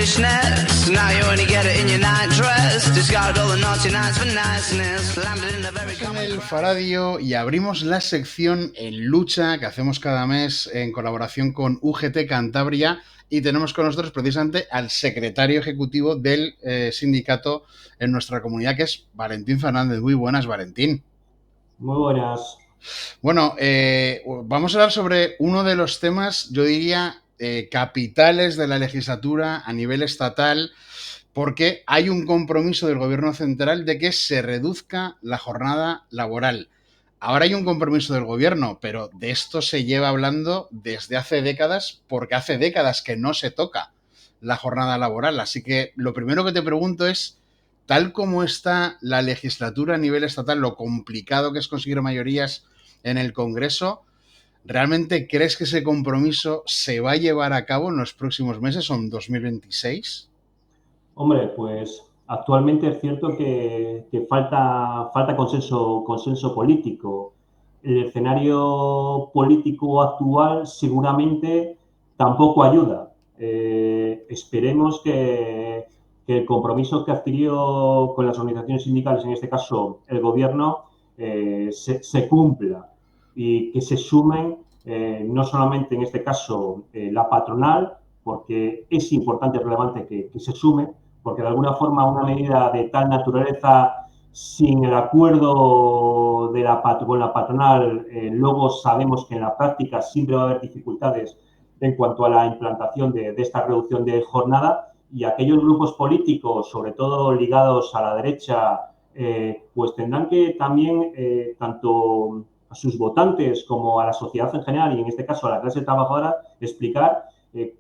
foolishness. Now you only get it in your night dress. Discard all the naughty nights for niceness. Landed in a very En el Faradio y abrimos la sección En Lucha que hacemos cada mes en colaboración con UGT Cantabria y tenemos con nosotros precisamente al secretario ejecutivo del sindicato en nuestra comunidad, que es Valentín Fernández. Muy buenas, Valentín. Muy buenas. Bueno, vamos a hablar sobre uno de los temas, yo diría, capitales de la legislatura a nivel estatal, porque hay un compromiso del gobierno central de que se reduzca la jornada laboral. Ahora hay un compromiso del gobierno, pero de esto se lleva hablando desde hace décadas, porque hace décadas que no se toca la jornada laboral. Así que lo primero que te pregunto es, tal como está la legislatura a nivel estatal, lo complicado que es conseguir mayorías en el Congreso, ¿realmente crees que ese compromiso se va a llevar a cabo en los próximos meses o en 2026? Hombre, pues actualmente es cierto que falta consenso político. El escenario político actual seguramente tampoco ayuda. Esperemos que el compromiso que adquirió con las organizaciones sindicales, en este caso el gobierno, se cumpla y que se sumen no solamente en este caso la patronal, porque es importante y relevante que se sume, porque de alguna forma una medida de tal naturaleza sin el acuerdo con la patronal, luego sabemos que en la práctica siempre va a haber dificultades en cuanto a la implantación de esta reducción de jornada, y aquellos grupos políticos, sobre todo ligados a la derecha, pues tendrán que también, tanto a sus votantes como a la sociedad en general, y en este caso a la clase trabajadora, explicar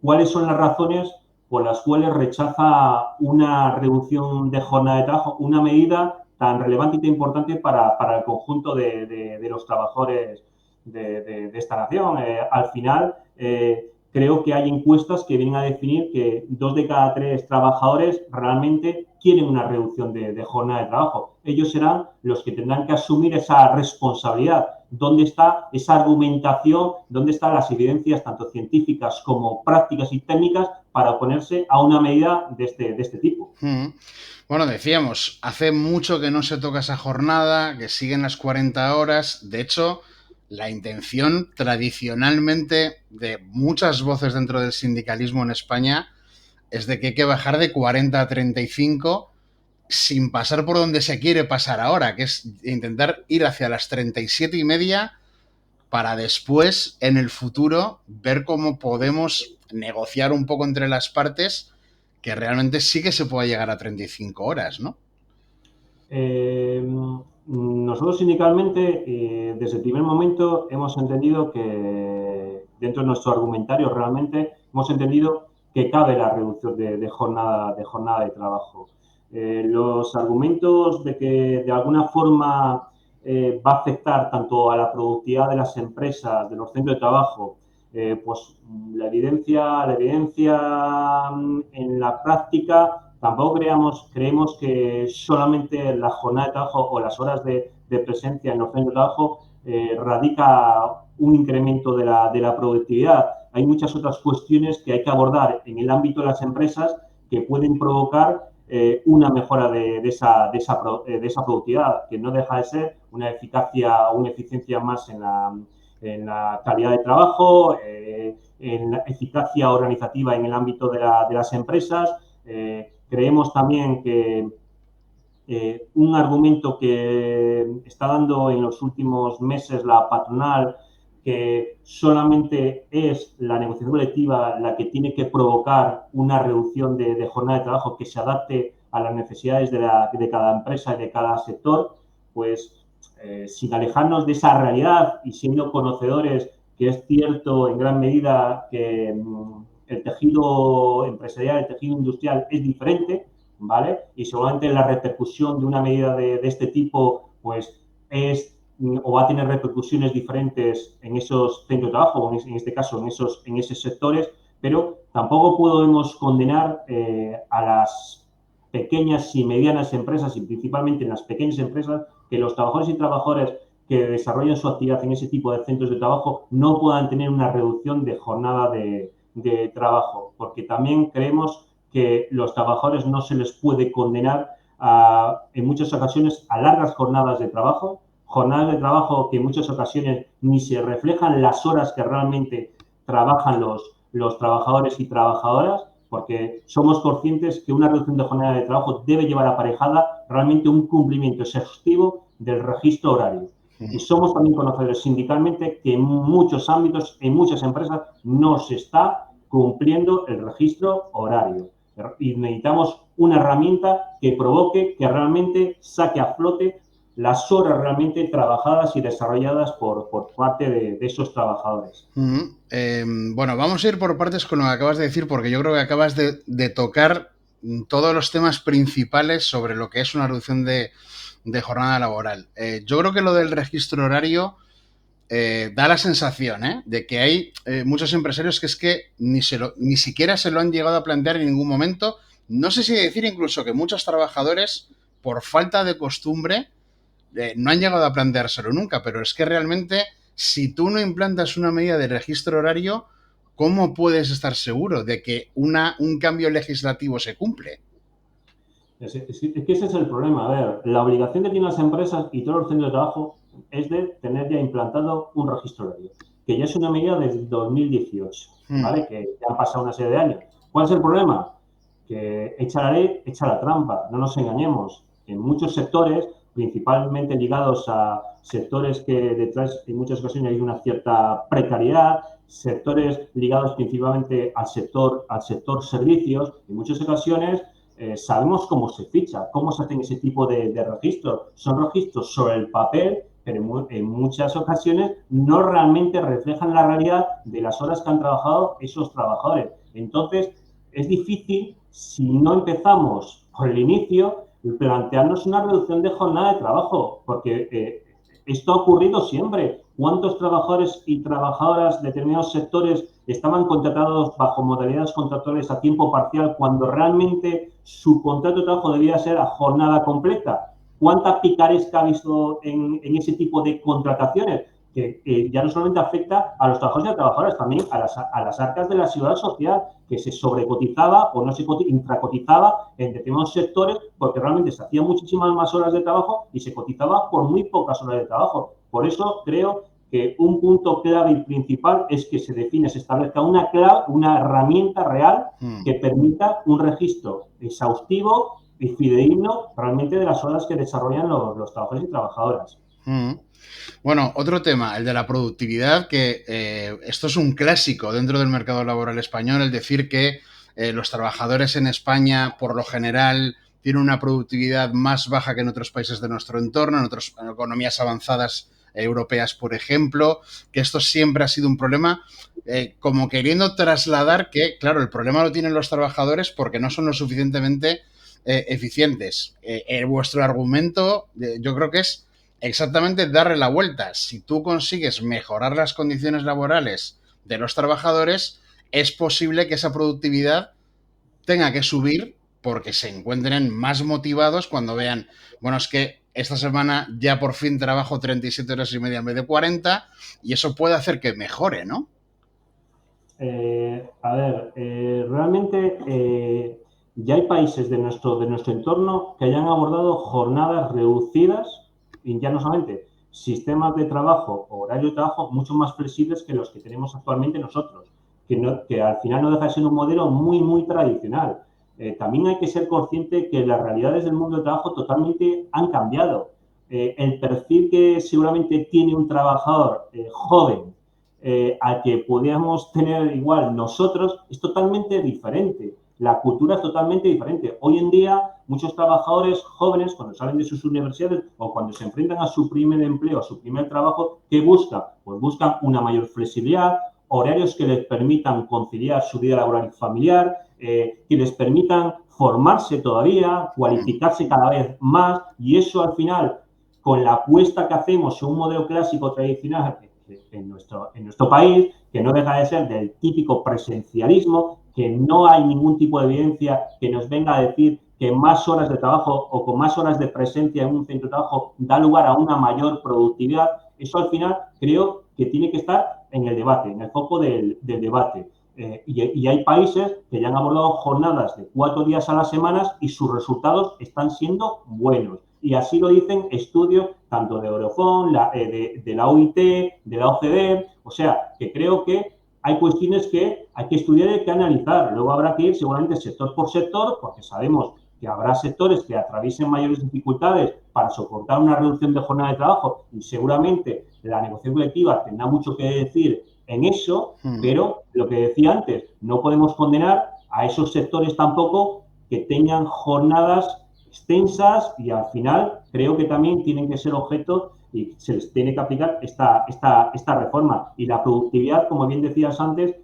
cuáles son las razones por las cuales rechaza una reducción de jornada de trabajo, una medida tan relevante y tan importante para el conjunto de los trabajadores de esta nación. Al final, creo que hay encuestas que vienen a definir que 2 de cada 3 trabajadores realmente quieren una reducción de jornada de trabajo. Ellos serán los que tendrán que asumir esa responsabilidad. ¿Dónde está esa argumentación? ¿Dónde están las evidencias, tanto científicas como prácticas y técnicas, para oponerse a una medida de este tipo? Bueno, decíamos, hace mucho que no se toca esa jornada, que siguen las 40 horas. De hecho, la intención tradicionalmente de muchas voces dentro del sindicalismo en España es de que hay que bajar de 40 a 35 sin pasar por donde se quiere pasar ahora, que es intentar ir hacia las 37,5 para después, en el futuro, ver cómo podemos negociar un poco entre las partes que realmente sí que se pueda llegar a 35 horas, ¿no? Nosotros sindicalmente, desde el primer momento, hemos entendido que, dentro de nuestro argumentario realmente, hemos entendido que cabe la reducción de jornada de trabajo. Los argumentos de que de alguna forma va a afectar tanto a la productividad de las empresas, de los centros de trabajo, pues la evidencia en la práctica, tampoco creemos que solamente la jornada de trabajo o las horas de presencia en los centros de trabajo radica un incremento de la productividad. Hay muchas otras cuestiones que hay que abordar en el ámbito de las empresas que pueden provocar una mejora de esa productividad, que no deja de ser una eficacia o una eficiencia más en la calidad de trabajo, en la eficacia organizativa en el ámbito de las empresas. Creemos también que un argumento que está dando en los últimos meses la patronal, que solamente es la negociación colectiva la que tiene que provocar una reducción de jornada de trabajo que se adapte a las necesidades de cada empresa y de cada sector, pues sin alejarnos de esa realidad y siendo conocedores que es cierto en gran medida que el tejido empresarial, el tejido industrial es diferente, ¿vale? Y seguramente la repercusión de una medida de este tipo, pues es o va a tener repercusiones diferentes en esos centros de trabajo, o en este caso en esos sectores, pero tampoco podemos condenar a las pequeñas y medianas empresas, y principalmente en las pequeñas empresas, que los trabajadores y trabajadoras que desarrollan su actividad en ese tipo de centros de trabajo no puedan tener una reducción de jornada de trabajo, porque también creemos que los trabajadores no se les puede condenar en muchas ocasiones a largas jornadas de trabajo que en muchas ocasiones ni se reflejan las horas que realmente trabajan los trabajadores y trabajadoras, porque somos conscientes que una reducción de jornada de trabajo debe llevar aparejada realmente un cumplimiento exhaustivo del registro horario. Y somos también conocedores sindicalmente que en muchos ámbitos, en muchas empresas, no se está cumpliendo el registro horario. Y necesitamos una herramienta que provoque, que realmente saque a flote las horas realmente trabajadas y desarrolladas por parte de esos trabajadores. Bueno, vamos a ir por partes con lo que acabas de decir, porque yo creo que acabas de tocar todos los temas principales sobre lo que es una reducción de jornada laboral. Yo creo que lo del registro horario da la sensación de que hay muchos empresarios que es que ni siquiera se lo han llegado a plantear en ningún momento. No sé si decir incluso que muchos trabajadores, por falta de costumbre, no han llegado a planteárselo nunca, pero es que realmente, si tú no implantas una medida de registro horario, ¿cómo puedes estar seguro de que un cambio legislativo se cumple? Es que ese es el problema. A ver, la obligación que tienen las empresas y todos los centros de trabajo es de tener ya implantado un registro horario, que ya es una medida desde 2018, ¿vale? Que ya han pasado una serie de años. ¿Cuál es el problema? Que echa la ley, echa la trampa. No nos engañemos. En muchos sectores, principalmente ligados a sectores que detrás en muchas ocasiones hay una cierta precariedad, sectores ligados principalmente al sector servicios, en muchas ocasiones sabemos cómo se ficha, cómo se hacen ese tipo de registros. Son registros sobre el papel, pero en muchas ocasiones no realmente reflejan la realidad de las horas que han trabajado esos trabajadores. Entonces, es difícil, si no empezamos por el inicio, plantearnos una reducción de jornada de trabajo, porque esto ha ocurrido siempre. ¿Cuántos trabajadores y trabajadoras de determinados sectores estaban contratados bajo modalidades contractuales a tiempo parcial cuando realmente su contrato de trabajo debía ser a jornada completa? ¿Cuánta picaresca ha visto en ese tipo de contrataciones? Que ya no solamente afecta a los trabajadores y a las trabajadoras, también a las arcas de la seguridad social, que se sobrecotizaba o no se infracotizaba en determinados sectores porque realmente se hacían muchísimas más horas de trabajo y se cotizaba por muy pocas horas de trabajo. Por eso creo que un punto clave y principal es que se define, se establezca una herramienta real que permita un registro exhaustivo y fidedigno realmente de las horas que desarrollan los trabajadores y trabajadoras. Bueno, otro tema, el de la productividad, que esto es un clásico dentro del mercado laboral español, el decir que los trabajadores en España, por lo general, tienen una productividad más baja que en otros países de nuestro entorno, en otras economías avanzadas europeas, por ejemplo, que esto siempre ha sido un problema, como queriendo trasladar que, claro, el problema lo tienen los trabajadores porque no son lo suficientemente eficientes. Vuestro argumento, yo creo que es exactamente darle la vuelta. Si tú consigues mejorar las condiciones laborales de los trabajadores, es posible que esa productividad tenga que subir porque se encuentren más motivados cuando vean, bueno, es que esta semana ya por fin trabajo 37 horas y media en vez de 40 y eso puede hacer que mejore, ¿no? Realmente ya hay países de nuestro entorno que hayan abordado jornadas reducidas y ya no solamente sistemas de trabajo o horario de trabajo mucho más flexibles que los que tenemos actualmente nosotros, que al final no deja de ser un modelo muy, muy tradicional. También hay que ser consciente que las realidades del mundo del trabajo totalmente han cambiado. El perfil que seguramente tiene un trabajador joven al que podíamos tener igual nosotros es totalmente diferente. La cultura es totalmente diferente. Hoy en día, muchos trabajadores jóvenes, cuando salen de sus universidades o cuando se enfrentan a su primer empleo, a su primer trabajo, ¿qué buscan? Pues buscan una mayor flexibilidad, horarios que les permitan conciliar su vida laboral y familiar, que les permitan formarse todavía, cualificarse cada vez más, y eso al final, con la apuesta que hacemos en un modelo clásico tradicional en nuestro país, que no deja de ser del típico presencialismo, que no hay ningún tipo de evidencia que nos venga a decir que más horas de trabajo o con más horas de presencia en un centro de trabajo da lugar a una mayor productividad. Eso al final creo que tiene que estar en el debate, en el foco del debate. Y hay países que ya han abordado jornadas de 4 días a la semana y sus resultados están siendo buenos. Y así lo dicen estudios tanto de Eurofond, de la OIT, de la OCDE. O sea, que creo que hay cuestiones que hay que estudiar y hay que analizar. Luego habrá que ir seguramente sector por sector, porque sabemos que habrá sectores que atraviesen mayores dificultades para soportar una reducción de jornada de trabajo y seguramente la negociación colectiva tendrá mucho que decir en eso, pero lo que decía antes, no podemos condenar a esos sectores tampoco que tengan jornadas extensas y al final creo que también tienen que ser objeto y se les tiene que aplicar esta reforma. Y la productividad, como bien decías antes,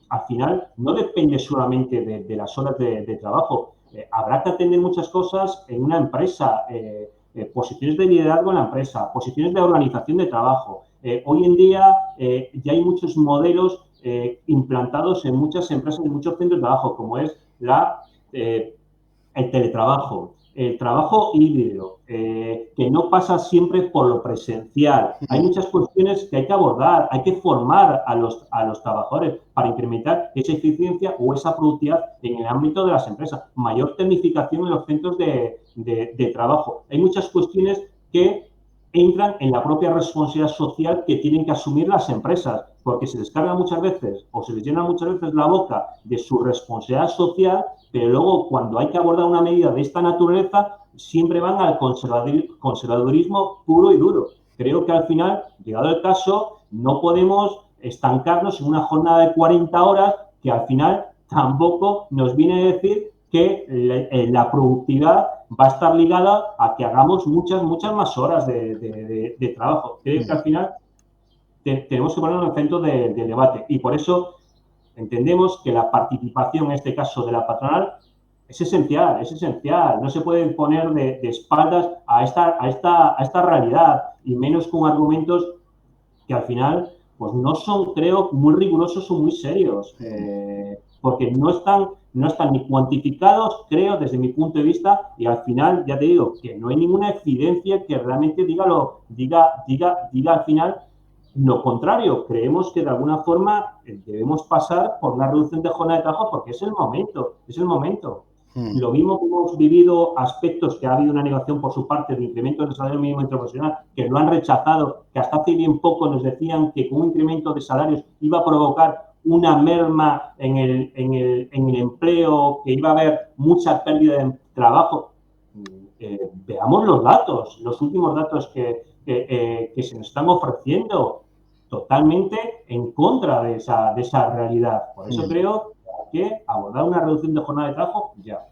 al final no depende solamente de las horas de trabajo. Habrá que atender muchas cosas en una empresa, posiciones de liderazgo en la empresa, posiciones de organización de trabajo. Hoy en día ya hay muchos modelos implantados en muchas empresas, en muchos centros de trabajo, como es el teletrabajo, el trabajo híbrido, que no pasa siempre por lo presencial. Hay muchas cuestiones que hay que abordar, hay que formar a los trabajadores para incrementar esa eficiencia o esa productividad en el ámbito de las empresas. Mayor tecnificación en los centros de trabajo. Hay muchas cuestiones que entran en la propia responsabilidad social que tienen que asumir las empresas, porque se les carga muchas veces o se les llena muchas veces la boca de su responsabilidad social, pero luego cuando hay que abordar una medida de esta naturaleza, siempre van al conservadurismo puro y duro. Creo que al final, llegado el caso, no podemos estancarnos en una jornada de 40 horas que al final tampoco nos viene a decir que la productividad va a estar ligada a que hagamos muchas más horas de trabajo. Creo que al final tenemos que ponerlo en el centro del debate y por eso entendemos que la participación, en este caso de la patronal, es esencial. No se puede poner de espaldas a esta realidad y menos con argumentos que al final pues no son, creo, muy rigurosos o muy serios, porque no están ni cuantificados, creo, desde mi punto de vista, y al final, ya te digo, que no hay ninguna evidencia que realmente diga al final lo contrario. Creemos que de alguna forma debemos pasar por una reducción de jornada de trabajo porque es el momento. Lo mismo que hemos vivido aspectos que ha habido una negación por su parte de incremento del salario mínimo interprofesional, que lo han rechazado, que hasta hace bien poco nos decían que con un incremento de salarios iba a provocar una merma en el empleo, que iba a haber mucha pérdida de trabajo. Veamos los datos, los últimos datos que se nos están ofreciendo, totalmente en contra de esa realidad. Por eso creo que abordar una reducción de jornada de trabajo ya.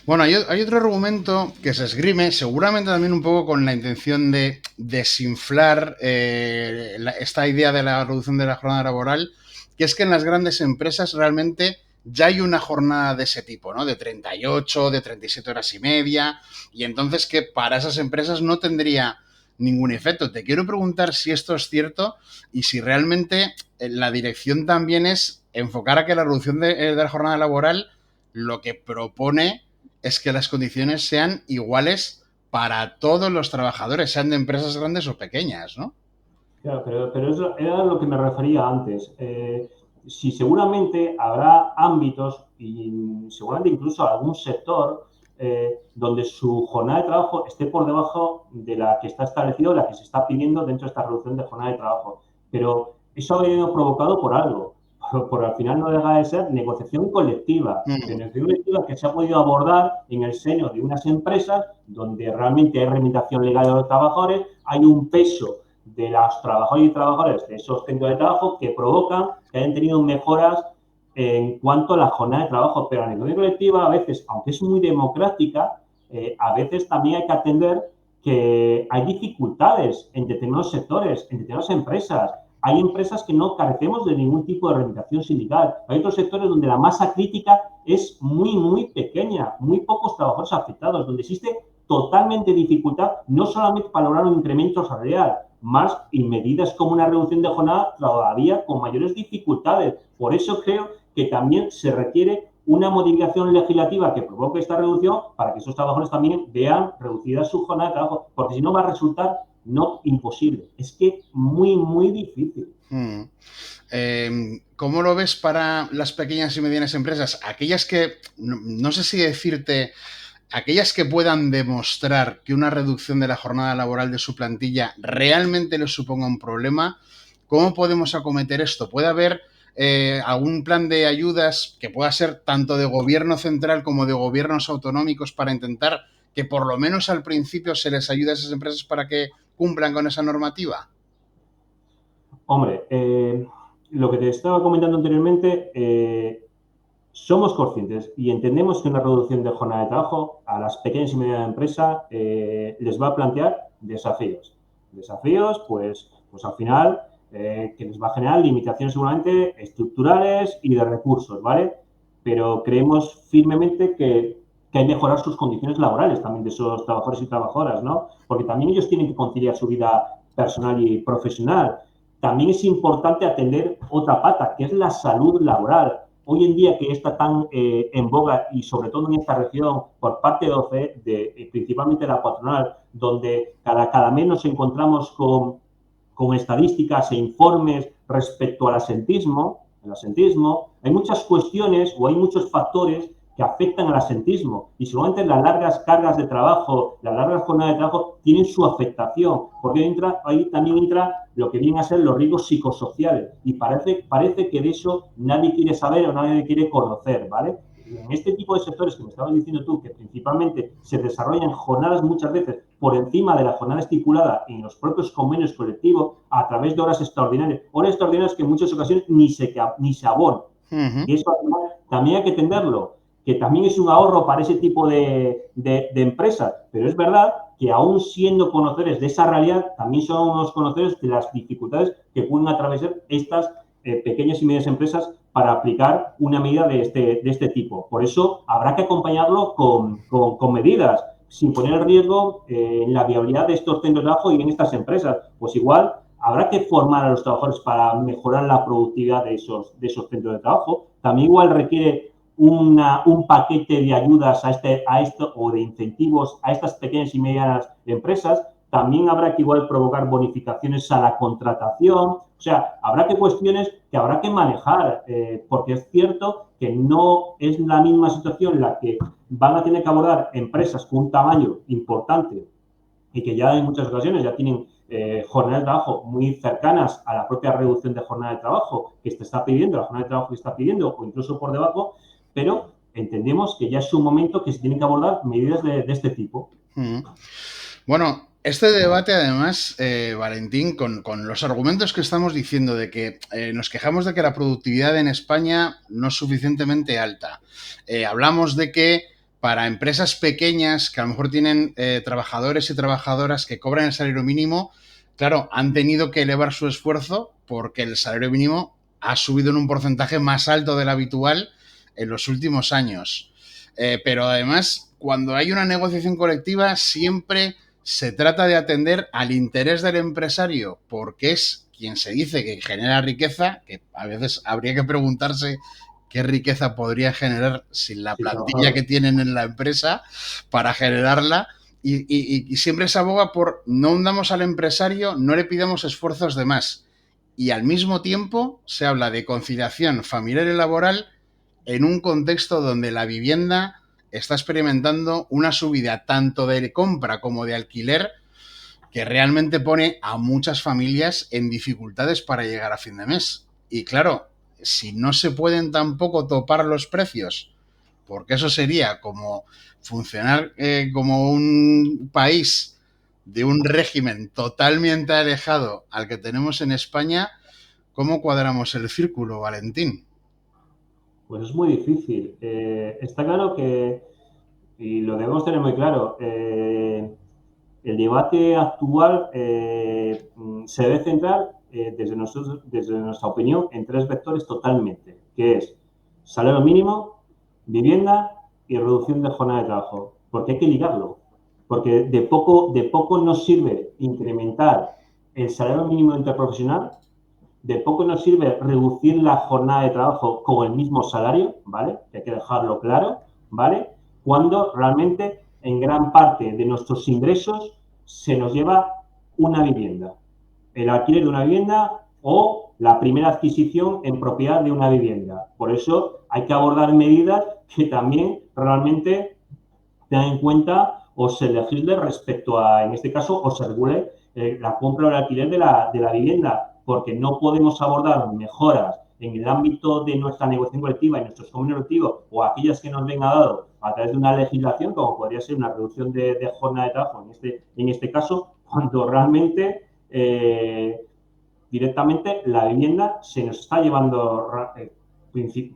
Bueno, hay otro argumento que se esgrime, seguramente también un poco con la intención de desinflar esta idea de la reducción de la jornada laboral, que es que en las grandes empresas realmente ya hay una jornada de ese tipo, ¿no? De 38, de 37 horas y media, y entonces que para esas empresas no tendría ningún efecto. Te quiero preguntar si esto es cierto y si realmente la dirección también es enfocar a que la reducción de la jornada laboral lo que propone es que las condiciones sean iguales para todos los trabajadores, sean de empresas grandes o pequeñas, ¿no? Claro, pero eso era lo que me refería antes. Si seguramente habrá ámbitos y seguramente incluso algún sector donde su jornada de trabajo esté por debajo de la que está establecido, la que se está pidiendo dentro de esta reducción de jornada de trabajo. Pero eso ha venido provocado por algo, por al final no deja de ser negociación colectiva. Negociación colectiva que se ha podido abordar en el seno de unas empresas donde realmente hay reglamentación legal de los trabajadores, hay un peso de los trabajadores y trabajadoras de esos centros de trabajo que provocan que hayan tenido mejoras en cuanto a la jornada de trabajo, pero la negociación colectiva a veces, aunque es muy democrática, a veces también hay que atender que hay dificultades en determinados sectores, en determinadas empresas. Hay empresas que no carecemos de ningún tipo de representación sindical. Hay otros sectores donde la masa crítica es muy pequeña, muy pocos trabajadores afectados, donde existe totalmente dificultad, no solamente para lograr un incremento salarial, más y medidas como una reducción de jornada todavía con mayores dificultades. Por eso creo que también se requiere una modificación legislativa que provoque esta reducción para que esos trabajadores también vean reducida su jornada de trabajo, porque si no va a resultar no imposible, es que muy difícil. ¿Cómo lo ves para las pequeñas y medianas empresas? Aquellas que, no sé si decirte, aquellas que puedan demostrar que una reducción de la jornada laboral de su plantilla realmente les suponga un problema. ¿Cómo podemos acometer esto? ¿Puede haber algún plan de ayudas que pueda ser tanto de gobierno central como de gobiernos autonómicos para intentar que por lo menos al principio se les ayude a esas empresas para que cumplan con esa normativa? Hombre, lo que te estaba comentando anteriormente, somos conscientes y entendemos que una reducción de jornada de trabajo a las pequeñas y medianas empresas les va a plantear desafíos. Desafíos, pues al final, que les va a generar limitaciones seguramente estructurales y de recursos, ¿vale? Pero creemos firmemente que hay que mejorar sus condiciones laborales también de esos trabajadores y trabajadoras, ¿no? Porque también ellos tienen que conciliar su vida personal y profesional. También es importante atender otra pata, que es la salud laboral. Hoy en día que está tan en boga y sobre todo en esta región por parte de OCE, principalmente la patronal, donde cada mes nos encontramos con estadísticas e informes respecto al asentismo, hay muchas cuestiones o hay muchos factores que afectan al asentismo y seguramente las largas cargas de trabajo, las largas jornadas de trabajo tienen su afectación, porque ahí también entra lo que vienen a ser los riesgos psicosociales y parece que de eso nadie quiere saber o nadie quiere conocer, ¿vale? En este tipo de sectores que me estabas diciendo tú, que principalmente se desarrollan jornadas muchas veces por encima de la jornada estipulada en los propios convenios colectivos a través de horas extraordinarias que en muchas ocasiones ni se abonan. Y eso también hay que entenderlo, que también es un ahorro para ese tipo de empresas, pero es verdad que aún siendo conocedores de esa realidad, también son unos conocedores de las dificultades que pueden atravesar estas pequeñas y medianas empresas para aplicar una medida de este tipo. Por eso habrá que acompañarlo con medidas, sin poner en riesgo la viabilidad de estos centros de trabajo y en estas empresas. Pues igual habrá que formar a los trabajadores para mejorar la productividad de esos centros de trabajo. También igual requiere un paquete de ayudas a esto o de incentivos a estas pequeñas y medianas empresas. También habrá que igual provocar bonificaciones a la contratación. O sea, habrá que cuestiones que habrá que manejar, porque es cierto que no es la misma situación la que van a tener que abordar empresas con un tamaño importante y que ya en muchas ocasiones ya tienen jornadas de trabajo muy cercanas a la propia reducción de jornada de trabajo que se está pidiendo, la jornada de trabajo que está pidiendo o incluso por debajo, pero entendemos que ya es un momento que se tienen que abordar medidas de este tipo. Bueno, este debate además, Valentín, con los argumentos que estamos diciendo de que nos quejamos de que la productividad en España no es suficientemente alta. Hablamos de que para empresas pequeñas que a lo mejor tienen trabajadores y trabajadoras que cobran el salario mínimo, claro, han tenido que elevar su esfuerzo porque el salario mínimo ha subido en un porcentaje más alto del habitual en los últimos años. Pero además, cuando hay una negociación colectiva, siempre se trata de atender al interés del empresario, porque es quien se dice que genera riqueza, que a veces habría que preguntarse qué riqueza podría generar sin la plantilla que tienen en la empresa para generarla. Y siempre se aboga por no hundamos al empresario, no le pidamos esfuerzos de más. Y al mismo tiempo se habla de conciliación familiar y laboral en un contexto donde la vivienda está experimentando una subida tanto de compra como de alquiler que realmente pone a muchas familias en dificultades para llegar a fin de mes. Y claro, si no se pueden tampoco topar los precios, porque eso sería como funcionar como un país de un régimen totalmente alejado al que tenemos en España, ¿cómo cuadramos el círculo, Valentín? Pues es muy difícil. Está claro que, y lo debemos tener muy claro, el debate actual se debe centrar, desde nuestra opinión, en tres vectores totalmente, que es salario mínimo, vivienda y reducción de jornada de trabajo. Porque hay que ligarlo. Porque de poco nos sirve incrementar el salario mínimo interprofesional, de poco nos sirve reducir la jornada de trabajo con el mismo salario, ¿vale? Hay que dejarlo claro, ¿vale? Cuando realmente en gran parte de nuestros ingresos se nos lleva una vivienda. El alquiler de una vivienda o la primera adquisición en propiedad de una vivienda. Por eso hay que abordar medidas que también realmente tengan en cuenta o se legisle respecto a, en este caso, o se regule la compra o el alquiler de la vivienda, porque no podemos abordar mejoras en el ámbito de nuestra negociación colectiva y nuestros convenios colectivos o aquellas que nos venga dado a través de una legislación, como podría ser una reducción de jornada de trabajo en este caso, cuando realmente directamente la vivienda se nos está llevando,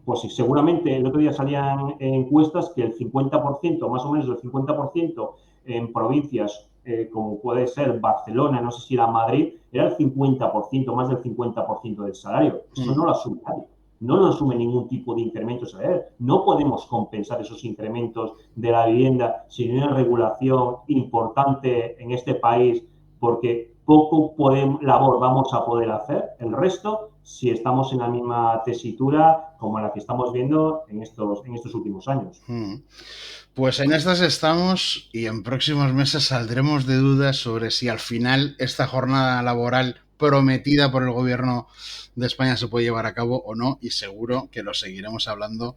pues seguramente el otro día salían encuestas que el 50%, más o menos el 50% en provincias como puede ser Barcelona, no sé si era Madrid, era el 50%, más del 50% del salario. Eso no lo asume nadie. No lo asume ningún tipo de incremento salarial. No podemos compensar esos incrementos de la vivienda sin una regulación importante en este país, porque poco labor vamos a poder hacer. El resto, si estamos en la misma tesitura como la que estamos viendo en estos últimos años. Pues en estas estamos y en próximos meses saldremos de dudas sobre si al final esta jornada laboral prometida por el gobierno de España se puede llevar a cabo o no, y seguro que lo seguiremos hablando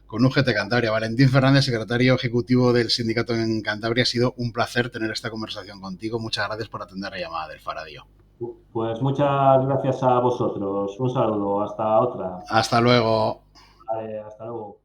con UGT Cantabria. Valentín Fernández, secretario ejecutivo del sindicato en Cantabria, ha sido un placer tener esta conversación contigo. Muchas gracias por atender la llamada del Faradio. Pues muchas gracias a vosotros. Un saludo. Hasta otra. Hasta luego. Vale, hasta luego.